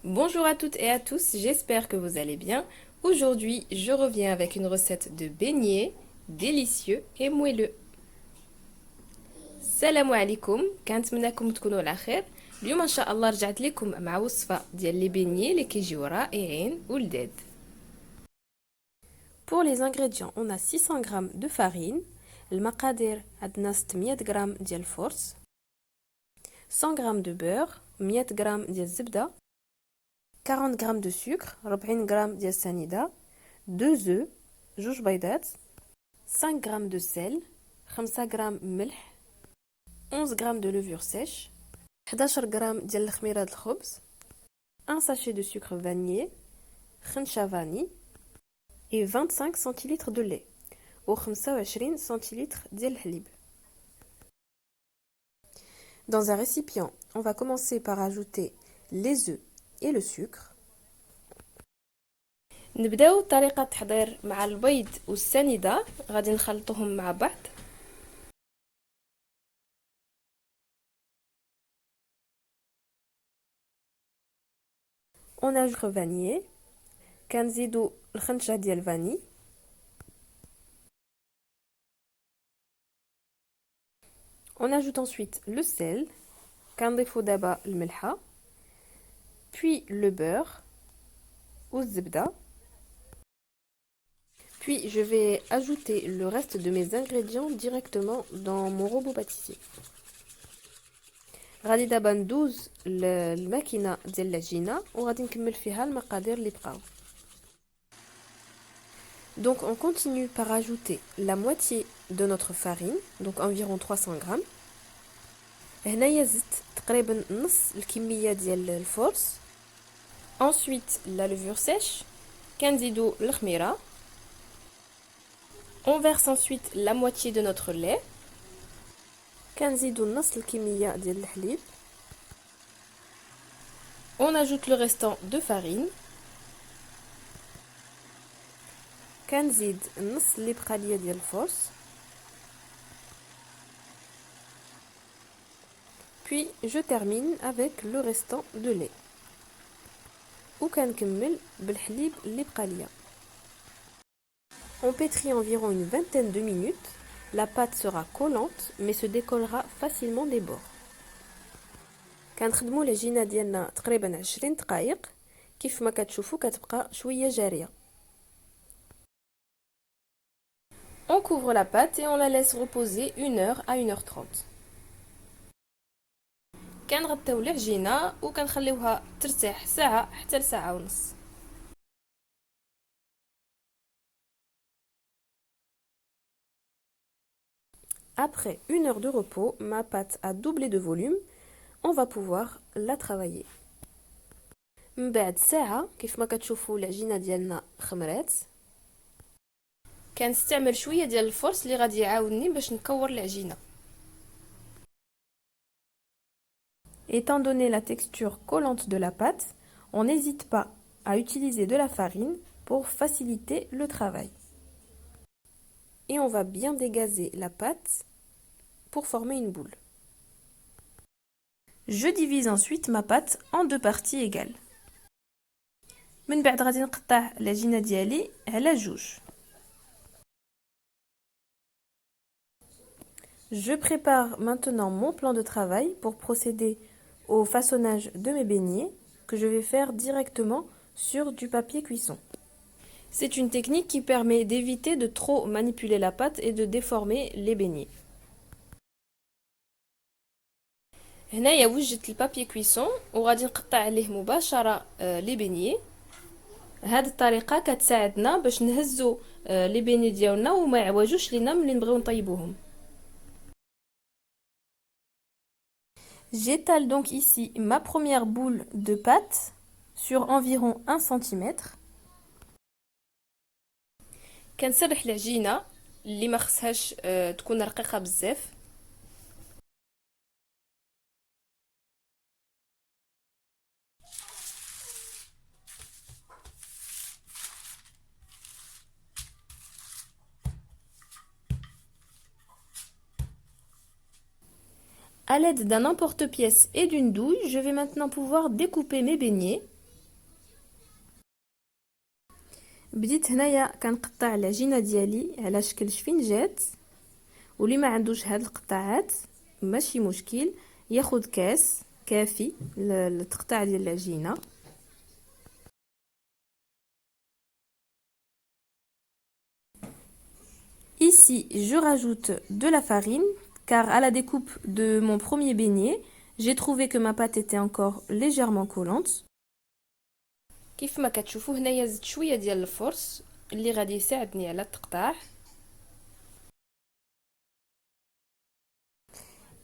Bonjour à toutes et à tous, j'espère que vous allez bien. Aujourd'hui, je reviens avec une recette de beignets délicieux et moelleux. Salam alaikum, كنتمنىكم تكونوا على خير. اليوم ان شاء الله رجعت لكم مع وصفة ديال لي بينيي اللي كيجيو رائعين ولذاذ. Pour les ingrédients, on a 600 g de farine, المقادير عندنا 600 g ديال الفرص, 100 g de beurre, 100 g ديال الزبدة, 40 g de sucre, 40 g ديال السنيدة, 2 œufs, جوج بيضات, 5 g de sel, 5 g ملح, 11 g de levure sèche, 11 g ديال الخميرة د الخبز, 1 sachet de sucre vanillé, خنشة vanille et 25 cl de lait ou 25 cl ديال الحليب. Dans un récipient, on va commencer par ajouter les œufs et le sucre. نبداو طريقة التحضير مع البيض والسنيدة غادي نخلطوهم مع بعض. On ajoute le vanillé, كنزيدو الخنشة ديال الفاني. On ajoute ensuite le sel, كنضيفو دابا الملحة, puis le beurre والزبدة. Puis je vais ajouter le reste de mes ingrédients directement dans mon robot pâtissier. غادي دابا ندوز الماكينة ديال العجينة وغادي نكمل فيها المقادير اللي بقاو. Donc on continue par ajouter la moitié de notre farine, donc environ 300 g. هنايا زدت تقريبا نص الكمية ديال الفرص. Ensuite la levure sèche, كنزيدو الخميرة. On verse ensuite la moitié de notre lait. كنزيدو نص الكمية ديال الحليب. On ajoute le restant de farine. كنزيد نص اللي بقى ليا ديال الفرص. Puis je termine avec le restant de lait. وكنكمل بالحليب اللي بقى ليا. On pétrit environ une vingtaine de minutes. La pâte sera collante mais se décollera facilement des bords. كنخدموا العجينه ديالنا تقريبا 20 دقائق. كيف ما كتشوفوا كتبقى شويه جاريه. On couvre la pâte et on la laisse reposer 1 heure à 1h30. كنغطيو العجينه وكنخليوها ترتاح ساعه حتى لساعه ونص. Après 1 heure de repos, ma pâte a doublé de volume. On va pouvoir la travailler. من بعد ساعة كيف ما كتشوفوا العجينة ديالنا خمرات. كنستعمل شوية ديال الفرص اللي غادي يعاونني باش نكور العجينة. Étant donné la texture collante de la pâte, on n'hésite pas à utiliser de la farine pour faciliter le travail. Et on va bien dégazer la pâte pour former une boule. Je divise ensuite ma pâte en 2 parties égales. من بعد غادي نقطع العجينة ديالي على جوج. Je prépare maintenant mon plan de travail pour procéder au façonnage de mes beignets que je vais faire directement sur du papier cuisson. C'est une technique qui permet d'éviter de trop manipuler la pâte et de déformer les beignets. هنايا وجدت البابي كويسون وغادي نقطع عليه مباشرة لي بينيي. هذه الطريقة كتساعدنا باش نهزو لي بيني ديالنا وما يعوجوش لينا ملي نبغيو نطيبوهم. J'étale donc ici ma première boule de pâte sur environ 1 cm. كنسرح العجينة اللي ما خصهاش تكون رقيقة بزاف. À l'aide d'un emporte-pièce et d'une douille, je vais maintenant pouvoir découper mes beignets. بديت هنايا كنقطع العجينه ديالي على شكل شفنجات، واللي ما عندوش هاد القطاعات ماشي مشكل، ياخد كاس كافي للتقطيع ديال العجينه. Ici, je rajoute de la farine, car à la découpe de mon premier beignet, j'ai trouvé que ma pâte était encore légèrement collante. كيف ما كتشوفوا هنايا زدت شويه ديال الفرص اللي غادي يساعدني على التقطاع.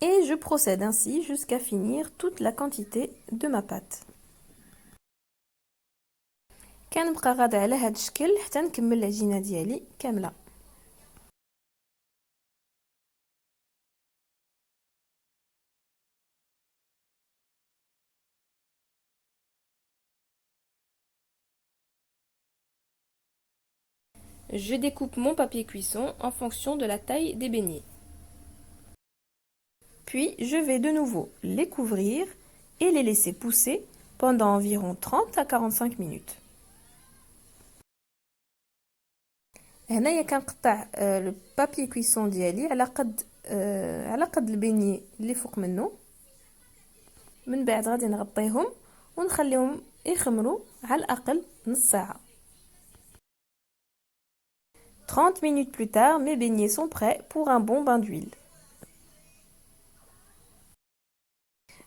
Et je procède ainsi jusqu'à finir toute la quantité de ma pâte. كنبقى غادا على هاد الشكل حتى نكمل العجينه ديالي كامله. Je découpe mon papier cuisson en fonction de la taille des beignets. Puis je vais de nouveau les couvrir et les laisser pousser pendant environ 30 à 45 minutes. هنايا كنقطع البابي كويسون ديالي على قد البيني اللي فوق منه. من بعد غادي نغطيهم ونخليهم يخمروا على الاقل نص ساعه. 30 minutes plus tard, mes beignets sont prêts pour un bon bain d'huile.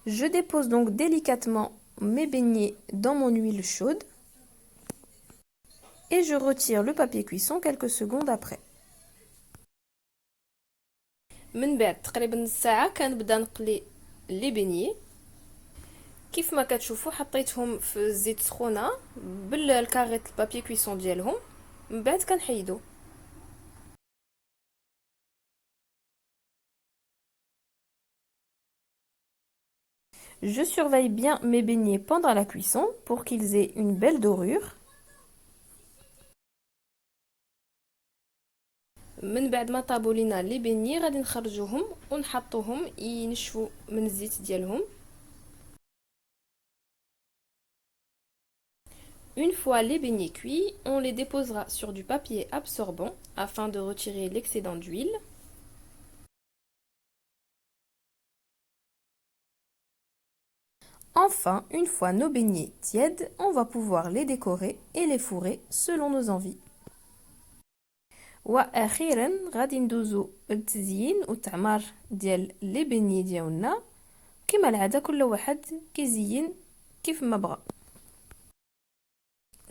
Je dépose donc délicatement mes beignets dans mon huile chaude et je retire le papier cuisson quelques secondes après. من بعد تقريبا نص ساعه كنبدا نقلي لي بينيي. كيف ما كتشوفوا حطيتهم في الزيت سخونه بالكاريط البابي كويسون ديالهم، من بعد كنحيدو. Je surveille bien mes beignets pendant la cuisson pour qu'ils aient une belle dorure. من بعد ما طابوا لينا لي بيني غادي نخرجوهم ونحطوهم ينشفوا من الزيت ديالهم. Une fois les beignets cuits, on les déposera sur du papier absorbant afin de retirer l'excédent d'huile. Enfin, une fois nos beignets tièdes, on va pouvoir les décorer et les fourrer selon nos envies. واخيرا غادي ندوزو التزيين والتعمار ديال لي بيني ديالنا. كما العاده كل واحد كيزين كيف ما بغى.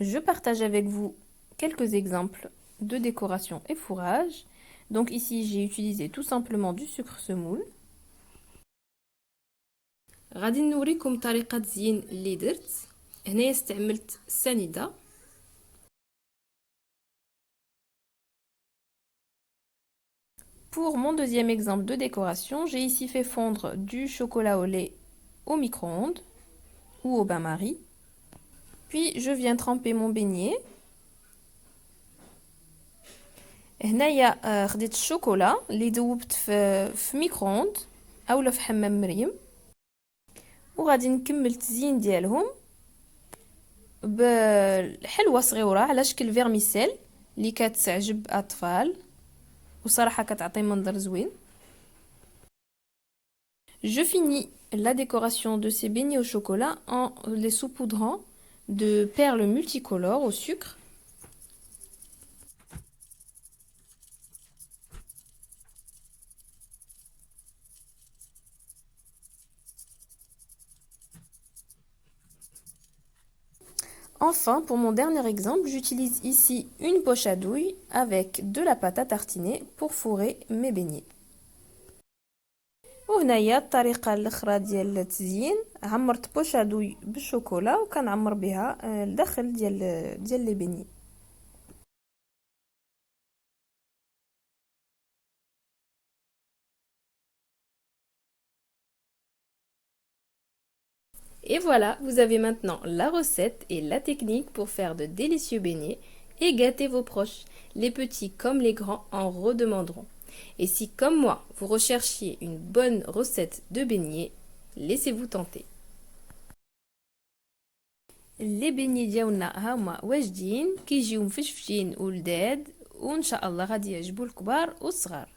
Je partage avec vous quelques exemples de décoration et fourrage. Donc ici j'ai utilisé tout simplement du sucre semoule. غادي نوريكم طريقه تزيين اللي درت. هنايا استعملت سنيده. Pour mon deuxième exemple de décoration, j'ai ici fait fondre du chocolat au lait au micro-ondes ou au bain-marie. Puis je viens tremper mon beignet. هنايا خديت الشوكولا اللي ذوبت في ميكرووند اولا في حمام مريم، وغادي نكمل التزيين ديالهم بحلوه صغيره على شكل فيرميسيل اللي كتعجب اطفال وصراحه كتعطي منظر زوين. Je finis la décoration de ces beignets au chocolat en les saupoudrant de perles multicolores au sucre. Enfin, pour mon dernier exemple, j'utilise ici une poche à douille avec de la pâte à tartiner pour fourrer mes beignets. وهنايا الطريقه الاخرى ديال التزيين، عمرت بوش ادوي بالشوكولا وكنعمر بها الداخل ديال لي بيني. Et voilà, vous avez maintenant la recette et la technique pour faire de délicieux beignets et gâter vos proches. Les petits comme les grands en redemanderont. Et si, comme moi, vous recherchiez une bonne recette de beignets, laissez-vous tenter. لي بيني ديالنا هما واجدين كيجيو مفشفشين ولداد، وان شاء الله غادي يعجبوا الكبار والصغار.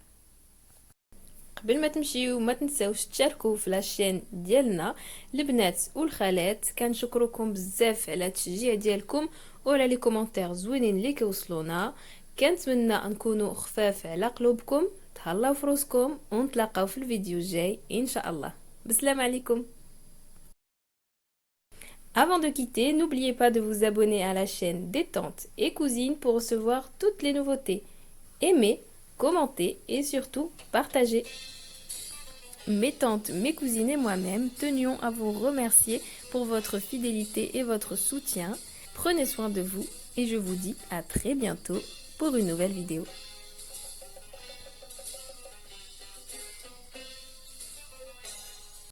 قبل ما تمشيو ما تنساوش تشاركوا في لاشين ديالنا البنات والخالات. كنشكركم بزاف على التشجيع ديالكم وعلى لي كومونتير زوينين اللي كيوصلونا. كنتمنى نكونوا خفاف على قلوبكم. تهلاو في روسكم ونتلاقاو في الفيديو الجاي ان شاء الله. بسلام عليكم. Avant de quitter, n'oubliez pas de vous abonner à la chaîne des tantes et cousines pour recevoir toutes les nouveautés. Aimez, commentez et surtout partagez. Mes tantes, mes cousines et moi-même tenions à vous remercier pour votre fidélité et votre soutien. Prenez soin de vous et je vous dis à très bientôt pour une nouvelle vidéo.